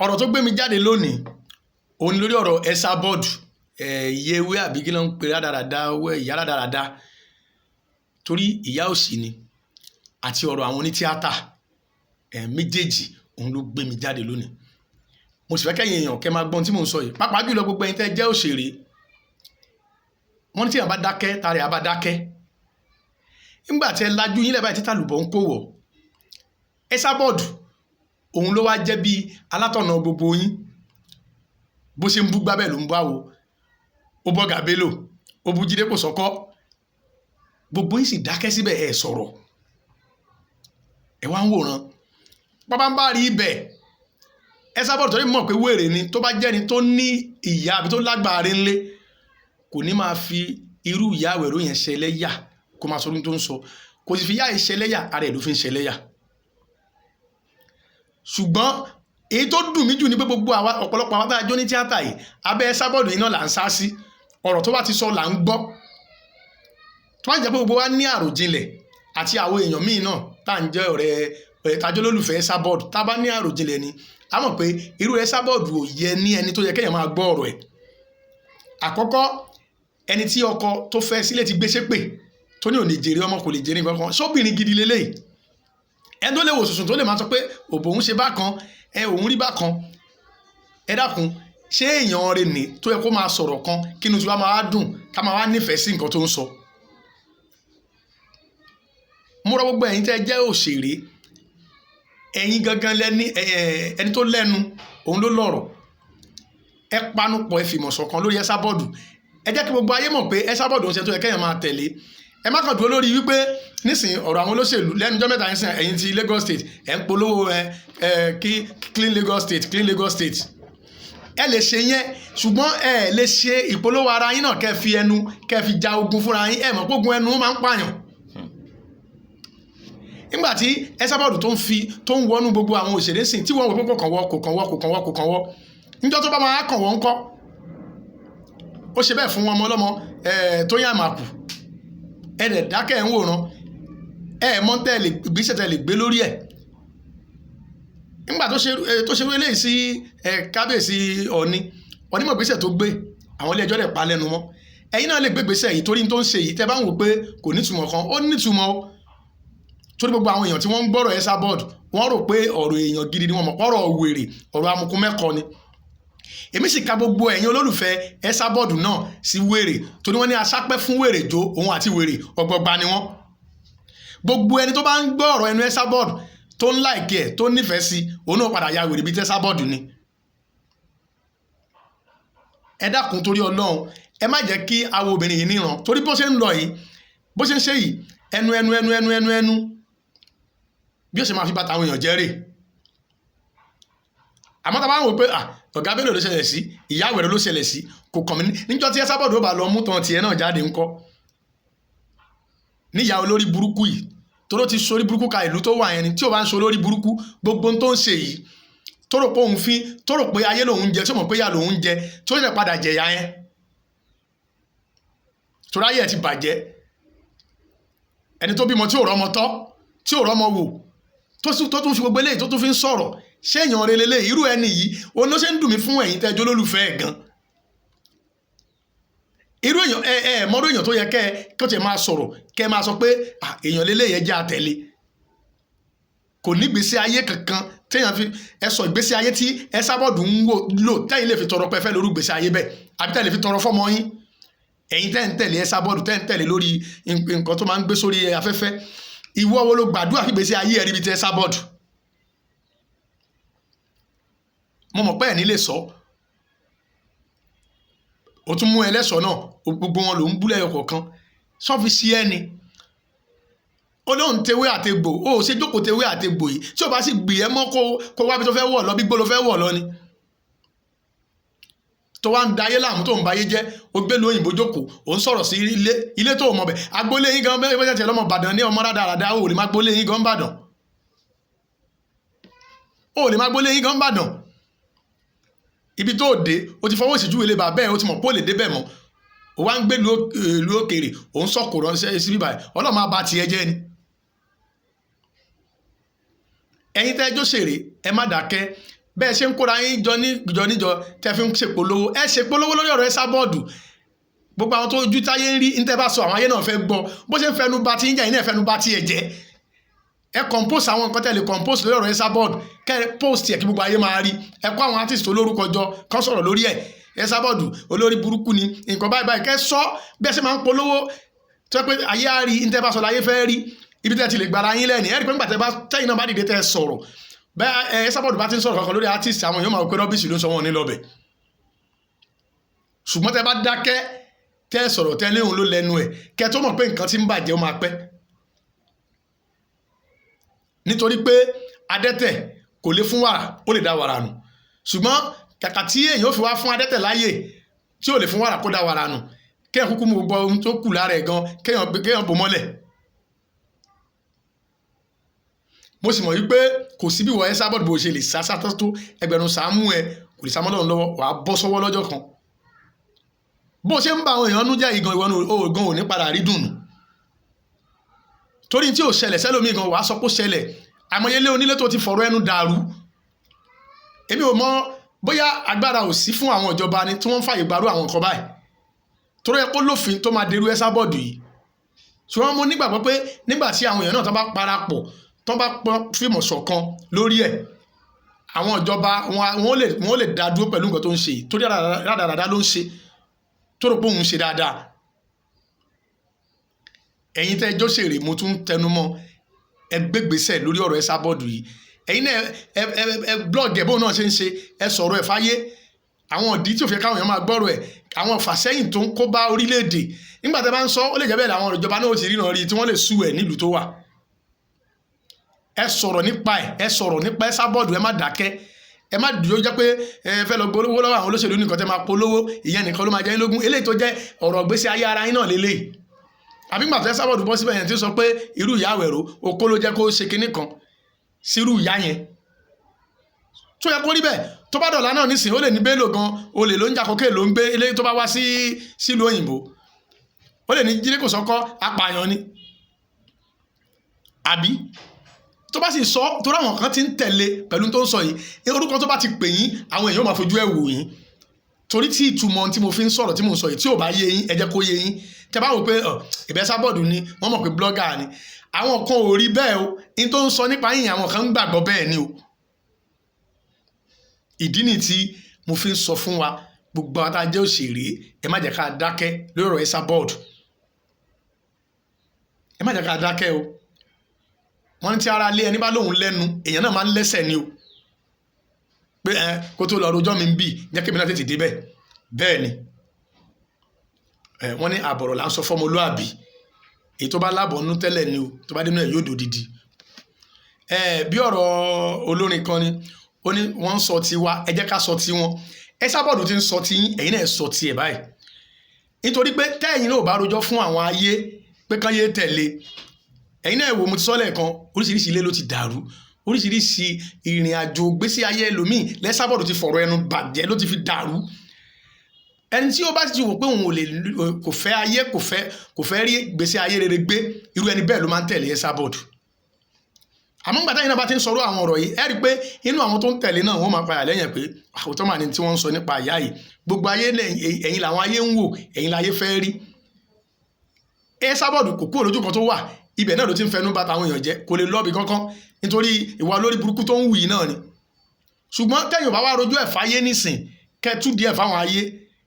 ọ̀rọ̀ tó gbé mi jáde lónìí òun lórí ọ̀rọ̀ Esabod iye ewé àbí kí ló ń pè rádaràda ìyá rádaràda torí ìyá òsì ni àti ọ̀rọ̀ àwọn onítíátà méjèèjì òun ló gbé mi jáde lónìí. Mo sì fẹ́ kẹ́yìn èèyàn kẹ́ máa gbọ́n tí mò ń sọ yìí, pàápàá jùlọ gbogbo ẹ̀yin tẹ́ jẹ́ òṣèré. Wọ́n ní tí èèyàn bá dákẹ́ tààrẹ àbá dákẹ́. Nígbà tí ẹ lajú yín lẹ́bàá títà lùbọ̀ ń kó wọ̀, Esabod òun ló wá jẹ́ bí alátọ̀nà gbogbo yín. Bó ṣe ń bú gbábẹ́ ló ń bá wo, ó bọ́ Gàbélò, ó bú Jídé Kòsọ́kọ́, gbogbo yín sì dákẹ́ síbẹ̀ ẹ̀ sọ̀rọ̀, ẹ wá ń wòran. Pápá ń bá rí ibẹ̀ Esabod tó ní mọ̀ pé wèrè ni, tó bá jẹ́ni tó ní ìyá àbí tó lágbára ńlé kò ní máa fi irú ìyá àwẹ̀rọ yẹn ṣẹlẹ́yà kó máa sọ ohun tó ń sọ, kò sì fi yá ìṣẹlẹ́yà ara ẹ̀ ló fi ń ṣẹlẹ́yà. Ṣùgbọ́n èyí tó dùn mí jù ní pé gbogbo ọ̀pọ̀lọpọ̀ àwọn àjọ ní tíátà yìí abẹ́ Esabod yìí náà là ń sá sí, ọ̀rọ̀ tó bá ti sọ là ń gbọ́. Tó bá jẹ́ pé gbogbo wa ní àròjinlẹ̀ àti àwọn èèyàn míì náà tá à ń jẹ́ ọ̀rẹ́ tajọ́ lólùfẹ́ Esabod tá a bá ní àròjinlẹ̀ ni a mọ̀ pé irú Esabod ò yẹ ní ẹni tó yẹ kéèyàn máa gbọ́ ọ̀rọ̀ ẹ̀. Àkọ́kọ́, ẹni tí ọkọ tó fẹ́ sílé ti gbé ṣépè tó ní ò lè jèrè ọmọ kò lè jèrè nǹkan kan, sóbìnrin gidi leléyìí. Ẹni tó lè wò sùsùn tó lè máa sọ pé òbò òun ṣe bákan òun rí bákan, ẹ dákun ṣé èèyàn rẹ̀ ní tó yẹ kó máa sọ̀rọ̀ kan kí inú tiwa máa dùn ká máa wá nífẹ̀ẹ́ sí nǹkan tó ń sọ. Mo rọ gbogbo ẹ̀yin tẹ́ jẹ́ òṣèré, ẹ̀yin gangan lẹ́ni ẹni tó lẹ́nu òun ló lọ́rọ̀, ẹ panupọ̀ ẹ fìmọ̀ ṣọ̀kan lórí Esabod. Ẹ jẹ́ kí gbogbo ayé mọ̀ pé Esabod ń ṣe tó yẹ kéèyàn máa tẹ̀lé. Ẹ má kàn dúró lórí wípé nísìnyí ọ̀rọ̀ àwọn olóṣèlú lẹ́nu ọjọ́ mẹ́ta nísìnyí ẹ̀yin ti Lagos State ẹ̀ ń polówó kí clean Lagos State clean Lagos State. Ẹ lè ṣe yẹn ṣùgbọ́n ẹ lè ṣe ìpolówó ara yín náà kẹ́ fi ẹnu kẹ́ fi ja ogun fúnra yín, ẹ mọ̀ pé ogun ẹnu máa ń pààyàn. Nígbà tí Esabod tó ń wọnú gbogbo àwọn òṣèré sìn tí wọ́n wò pé kò kàn wọ́ níjọ́ tó bá máa kàn wọ́n ńkọ́. Ó ṣe bẹ́ẹ̀ fún ọmọ ọlọ́mọ Tóyìn Àmàkù, ẹ dẹ̀ dákẹ́ ẹ̀ ń wòran, ẹ mọ̀ ìgbésẹ̀ tẹ́ lè gbé lórí ẹ̀. Nígbà tó ṣe eléyìí sí kábíyèsí Ọ̀ọ̀ni mọ̀ ìgbésẹ̀ tó gbé, àwọn ilé ẹjọ́ dẹ̀ pa lẹ́nu mọ́. Ẹ̀yin náà lè gbé ìgbésẹ̀ yìí torí tó ń ṣe yìí tẹ́ bá ń wò pé kò nítumọ̀ kan, ó nítumọ̀ o. Torí gbogbo àwọn èèyàn tí wọ́n ń gbọ́rọ̀ Esabod wọ́n rò pé ọ̀rọ̀ èèyàn gidi ni wọ́n mọ̀ pọ̀rọ̀ wèrè, ọ̀rọ̀ amukun mẹ́kọ ni. Èmi sì ka gbogbo ẹ̀yin olólùfẹ́ Esabod náà sí wèrè torí wọ́n ní aṣápẹ́ fún wèrè jó òun àti wèrè ọgbọgba ni wọ́n. Gbogbo ẹni tó bá ń gbọ́ ọ̀rọ̀ ẹnu Esabod tó ń láìkí ẹ̀ tó nífẹ̀ẹ́ sí òun náà padà ya wèrè bíi Esabod ni. Ẹ dákun torí Ọlọ́run ẹ má jẹ́ kí awo obìnrin yìí níran torí bó ṣe ń lọ yìí bó ṣe ń ṣe yìí ẹnu bí ó ṣe máa fi bàtà àwọn èèyàn jẹ́ rè. Àmọ́ tá a bá ń wò pé ọ̀gá Bello ló ṣẹlẹ̀ sí, ìyá àwẹ̀rọ ló ṣẹlẹ̀ sí, kò kàn mí níjọ́ tí Esabod ó bá lọ mú tán tiẹ̀ náà jáde ńkọ́. Níyà olórí burúkú yìí tó ló ti sórí burúkú ka ìlú tó wà yẹn ni tí ó bá ń so lórí burúkú gbogbo tó ń ṣe yìí tó rò pé òun tó rò pé ayé lòun jẹ tó mọ̀ pé ìyá lòun jẹ tó yẹ padà jẹ̀yà yẹn torí ayé ẹ̀ ti bàjẹ́. Ẹni tó bímọ tí ò rọ́mọ tọ́ tí ò rọ́mọ wò tó tún fi gbogbo eléyìí tó tún fi ń sọ̀rọ̀ ṣé èèyàn rere lè irú ẹni yìí òun ló ṣe ń dùn mí fún ẹ̀yin tẹ́jọ́ lólùfẹ́ ẹ̀ gan. Irú èèyàn mọ́rú èèyàn tó yẹ kó tẹ̀ máa sọ̀rọ̀ kẹ́ máa sọ pé èèyàn lélẹ́yẹ jẹ́ àtẹ̀lé, kò ní ìgbésí ayé kankan téèyàn fi sọ ìgbésí ayé tí Esabod ń lò tẹ́yìn lè fi tọrọ pé fẹ́ lórí ìgbésí ayé bẹ́ẹ̀ àbí tẹ́yìn lè fi tọrọ fọ́mọ yín. Ẹ̀yin tẹ́ ń tẹ̀lé Esabod tẹ́ ń tẹ̀lé lórí nǹkan tó máa ń gbé sórí afẹ́fẹ́, ìwọ wo ló gbàdúrà fi ìgbésí ayé ẹ̀rí bíi ti Esabod? Mo mọ̀ pé ẹ̀ ní lè sọ, ó tún mú ẹlẹ́sọ̀ náà gbogbo wọn ló ń bú lẹ́yọ kọ̀ọ̀kan sọ́fi sí ẹni. Ó lóun tewé àtegbò ó ṣe jókòó tewé àtegbò yìí tí ó bá sì gbì ẹ́ mọ́ kó wá bí tó fẹ́ wọ̀ lọ bí gbó ló fẹ́ wọ̀ lọ ni. Tó wá ń da ayé láàmú tó ń ba ayé jẹ́ ó gbé lu òyìnbó jókòó ó ń sọ̀rọ̀ sí ilé tó mọ̀ bẹ̀ agboolé yín gan bẹ́ẹ̀ bẹ́ẹ̀ tẹ̀ lọ́mọ Ìbàdàn ní ọmọ rádaràda ó lè má gbólé yín gan Ìbàdàn, ó lè má gbólé yín gan Ìbàdàn. Ibi tó dé o ti fọwọ́ ìṣíjú ilé bàbá ẹ̀ o ti mọ̀ pé ó lè débẹ̀ mọ́ o wá ń gbé ìlú òkèèrè o ń sọ̀kò ránṣẹ́ sí bíbá ẹ̀ Ọlọ́run máa bá tiẹ̀ jẹ́ ni. Ẹ̀yin tẹ́ ẹjọ́ ṣèrè ẹ má dákẹ́ bẹ́ẹ̀ ṣe ń kóra yín jọ níjọ tẹ́ fi ń ṣèpolówó ẹ ṣèpolówó lórí ọ̀rọ̀ Esabod gbogbo àwọn tó ojú táyé ń rí ní tẹ́ bá sọ àwọn ayé náà fẹ́ gbọ́ bó ṣe ń fẹnu ba ti ń jẹ́ yín náà fẹnu ba ti ẹ̀ jẹ́ ẹ compose àwọn nǹkan tẹ́ lè compose lórí ọ̀rọ̀ Esabod kẹ́ post ẹ̀ kí gbogbo ayé máa rí ẹ kó àwọn artist olórúkọ jọ kán sọ̀rọ̀ lórí ẹ̀ Esabod olórí burúkú ni nǹkan báyìí báyìí kẹ́ sọ bẹ́ẹ̀ ṣe máa ń polówó tó yẹ pé ayé á rí ní tẹ́ bá sọ láyé fẹ́ rí ibi tẹ́ ti lè gbára yín lẹ́ni ẹ rí pé nígbà tẹ́yìn náà bá dìde tẹ́ sọ̀rọ̀ bẹ́ẹ̀ Esabod bá ti ń sọ̀rọ̀ kankan lórí artist àwọn èèyàn máa pé rọ́bìsì ló ń sọ wọn ní lọ́bẹ̀ ṣùgbọ́n tẹ́ bá dákẹ́ tẹ́ sọ̀rọ̀ tẹ́ léhùn ló lẹ́nu ẹ̀ kẹ́ tó mọ̀ pé nǹkan tí ń bàjẹ́ ó máa pẹ́ nítorí pé adẹ́tẹ̀ kò lè fún wàrà ó lè dá wàrà nù ṣùgbọ́n kàkà tí èèyàn ó fi wá fún adẹ́tẹ̀ láyè tí ò lè fún wàrà kó dá wàrà nù kéèyàn kúkú mú gbogbo ohun tó kù lára ẹ̀ gan kéèyàn bò mọ́lẹ̀ mo sì mọ̀ wípé kò sí bí wọ Esabod bó ṣe lè sásá tó ẹgbẹ̀rún sàámú ẹ kò lè sàmọ́lọ́run lọ́wọ́ wàá bọ́ sọ́wọ́ lọ́jọ́ kan bó ṣe ń bá àwọn èèyàn nú jẹ́ ìgan ìwọ́n ògùn ò ní padà rí dùnú torí tí ò ṣẹlẹ̀ sẹ́lómi gan wàá sọ pé ó ṣẹlẹ̀ àmọ́yélé onílé tó ti fọ̀rọ̀ ẹnu dàrú èmi ò mọ bóyá agbára ò sí fún àwọn ìjọba ni tí wọ́n ń fàyè gbàrú àwọn nǹkan báyìí torí ẹ kó lófin tó máa derú Esabod yìí ṣùgbọ́n mo nígbàgbọ́ pé nígbà tí àwọn èèyàn náà tó bá parapọ̀ tó bá fìmọ̀ ṣọ̀kan lórí ẹ̀ àwọn ìjọba wọn lè dá dúró pẹ̀lú nǹkan tó ń ṣe torí rádaràdá ló ń ṣe tó rò pé òun ṣe dáadáa ẹ̀yin tẹ́ ẹjọ́ ṣèrè mo tún tẹnu mọ́ ẹ gbégbèsè lórí ọ̀rọ̀ Esabod yìí ẹ̀yin náà ẹ blog ẹ̀ bóun náà ṣe ń ṣe ẹ sọ̀rọ̀ ẹ̀ fáyé àwọn ìdí tí ò fẹ́ káwọn èèyàn máa gbọ́rọ̀ ẹ̀ àwọn fàsẹ́yìn tó ń kó bá orílẹ̀-èdè nígbà tẹ́ bá ń sọ ó lè jẹ́ bẹ́ẹ̀ làwọn ìjọba náà ti ríran rí tí wọ́n lè sú ẹ̀ nílùú tó wà ẹ sọ̀rọ̀ nípa Esabod ẹ má dákẹ́ ẹ má dúró jẹ́ pé ẹ fẹ́ lọ gbólówó lọ́wọ́ àwọn olóṣèlú nìkan tẹ́ máa polówó ìyẹn nìkan ló máa jẹ́ lógún eléyìí tó jẹ́ ọ̀rọ̀ gbésí ayé ara yín náà lélẹ̀ àbí gbà tó Esabod bọ́ síbẹ̀ yẹn tí ó sọ pé irú ìyá àwẹ̀rọ okó ló jẹ́ kó ṣe kinní kan sírú ìyá yẹn tó yẹ kó rí bẹ́ẹ̀ tó bá dọ̀là náà nísìnyí ó lè ní Bello gan olè ló ń jà kókè ló ń gbé eléyìí tó bá wá sílùú òyìnbó ó lè ní Jídé Kòsọ́kọ́ apààyàn ni àbí tó bá sì sọ tó ráwọn kan ti ń tẹ̀lé pẹ̀lú tó ń sọ yìí orúkọ tó bá ti pè yín àwọn èèyàn máa fojú ẹ̀ wò yín torí tí ìtumọ̀ tí mo fi ń sọ̀rọ̀ tí mo ń sọ yìí tí ò bá yé yín ẹ jẹ́ kó yé yín tẹ́ bá wò pé ìbẹ́ Esabod ni wọ́n mọ̀ pé blogger ni àwọn kan ò rí bẹ́ẹ̀ o ní tó ń sọ nípa yín àwọn kan ń gbàgbọ́ bẹ́ẹ̀ ni o ìdí ni tí mo fi ń sọ fún wa gbogbo àwọn tá a jẹ́ òṣèré ẹ má jẹ́ ká dákẹ́ lórí ọ̀rọ̀ Esabod ẹ má jẹ́ ká dákẹ́ o wọ́n ti ara lé ẹni bá lóhun lẹ́nu èèyàn náà máa ń lẹ́sẹ̀ ni o pé kó tó lọ rojọ́ mi ń bì jẹ́ kí mi náà tètè débẹ̀ bẹ́ẹ̀ ni wọ́n ní àbọ̀rọ̀ là ń sọ fọ́mọlúàbí èyí tó bá lábọ̀ nú tẹ́lẹ̀ ni o tó bá dénú ẹ̀ yóò dòdìdì bí ọ̀rọ̀ olórin kan ni ó ní wọ́n ń sọ tiwa ẹ jẹ́ ká sọ tiwọn Esabod ti ń sọ ti yín ẹ̀yin náà sọ tiẹ̀ báyìí nítorí pé tẹ́yìn náà ò bá rojọ́ fún àwọn ayé pé kán yé tẹ̀lé ẹ̀yin náà wò mo ti sọ lẹ́ẹ̀kan oríṣiríṣi ilé ló ti dàrú oríṣiríṣi ìrìn àjò gbésí ayé ẹlòmíì l'Esabod ti fọ̀rọ̀ ẹnu bàjẹ́ ló ti fi dàrú ẹni tí ó bá ti wò pé òun ò lè kò fẹ́ ayé kò fẹ́ rí gbésí ayé rere gbé irú ẹni bẹ́ẹ̀ ló máa ń tẹ̀lé Esabod àmọ́ nígbà táyìn náà bá ti ń sọ̀rọ̀ àwọn ọ̀rọ̀ yìí ẹ rí i pé inú àwọn tó ń tẹ̀lé náà wọ́n máa padà lẹ́yìn pé àwòtọ́ màá ní tí wọ́n ń sọ nípa ìyá yìí gbogbo ayé ẹ̀yin làwọn ayé ń wò ẹ̀yin láyé fẹ́ rí Esabod kò kúrò lójú kan tó wà ibẹ̀ náà ló ti ń fẹnu bá tàwọn èèyàn jẹ́ kò lè lọ́ọ̀bì kankan nítorí ìwà olórí burúkú tó ń wù yìí náà ni ṣùgbọ́n tẹ́yìn ò bá wá rojú ẹ̀ fáyé nísìn kẹ́tù díẹ̀ fáwọn ayé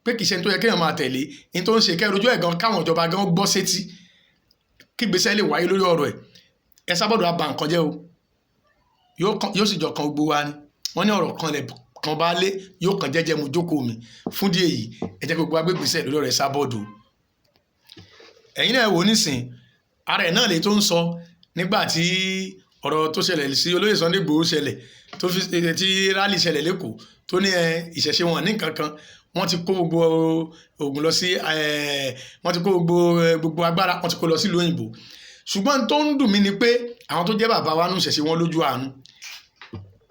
pé kìí ṣe tó yẹ kéèyàn máa tẹ̀lé ní tó ń ṣe kẹ́ rojú ẹ̀ gan káwọn ìjọba gan gbọ́ sétí kí gbèsè lè wáyé lórí ọ̀rọ̀ ẹ̀ Esabod á ba nǹkan jẹ́ o yóò sì jọ kan gbogbo wa ni wọ́n ní ọ̀rọ̀ kan lẹ̀ kan bá lé yóò kàn jẹ́jẹ́ mu jókòó mi fún díẹ̀ yìí ẹ jẹ́ gbogbo agbègbèsè lórí ọ̀rọ̀ Esabod ẹ̀yin náà wò nísìn ara ẹ̀ náà lè tó ń sọ nígbà tí ọ̀rọ̀ tó ṣẹlẹ̀ sí olóyè Sunday Igboho ṣẹlẹ̀ tó fi tí rálì ṣẹlẹ̀ lẹ́kọ̀ọ́ tó ní ìṣẹ̀ṣe wọn ní kankan wọ́n ti kó gbogbo ogun lọ sí wọ́n ti kó gbogbo agbára wọ́n ti kó lọ sí ìlú òyìnbó ṣùgbọ́n tó ń dùn mí ni pé àwọn tó jẹ́ bàbá wa nù ìṣẹ̀ṣe wọn lójú àánú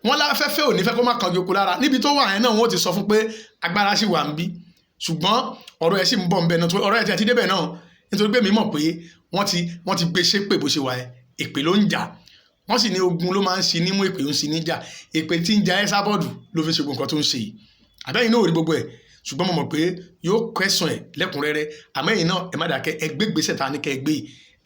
wọn láfẹ́fẹ́ ò ní fẹ́ kó má kan yòókù lára níbi tó wà yẹn náà wọ́n ti sọ fún pé agbára sì wà ń bí ṣùgbọ́n ọ̀rọ̀ ẹ̀ sì ń bọ̀ ń bẹ̀ náà ọ̀rọ̀ ẹ̀ ti débẹ̀ náà nítorí pé mi mọ̀ pé wọ́n ti gbé ṣépè bó ṣe wà ẹ̀ èpè ló ń jà wọ́n sì ní ogun ló máa ń ṣi nímú èpè ń ṣi níjà èpè tí ń ja Esabod ló fi ṣe gbogbo nǹkan tó ń ṣe yìí àbẹ́yìn náà ò rí gbogbo ẹ̀ ṣùgbọ́n mo mọ̀ pé yóò kẹsàn ẹ̀ lẹ́kùnrẹ́rẹ́ àmẹ́yìn náà ẹ má dàkẹ́ ẹ gbé gbèsè ta ní kẹ́ ẹ gbé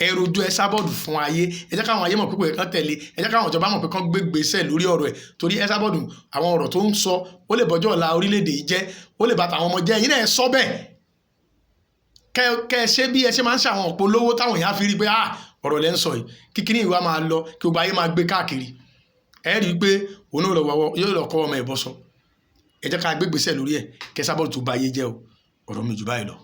ẹ rojú Esabod fún ayé ẹ jẹ́ káwọn ayé mọ̀ pé kò yẹ kán tẹ̀lé ẹ jẹ́ káwọn ìjọba mọ̀ pé kán gbé gbèsè lórí ọ̀rọ̀ ẹ̀ torí Esabod àwọn ọ̀rọ̀ tó ń sọ ó lè bọ́jọ́ ọ̀la orílẹ̀-èdè yìí jẹ́ ó lè bàtà àwọn ọmọ jẹ́ yín náà ẹ sọ bẹ́ẹ̀ kẹ́ ẹ ṣe bí ẹ ṣe máa ń ṣe àwọn ọ̀pọ̀ olówó táwọn èèyàn fi rí pé ọ̀rọ̀ lẹ́ ń sọ yìí kíkiri ìwà máa lọ kí gbogbo ayé máa gbé káàkiri ẹ rí i pé òun yóò lọ kọ́ ọmọ ẹ̀ bọ́ sọ ẹ jẹ́ ká gbé gbèsè lórí ẹ̀ kí Esabod tó ba ayé jẹ́ o ọ̀rọ̀ mi jù báyìí lọ.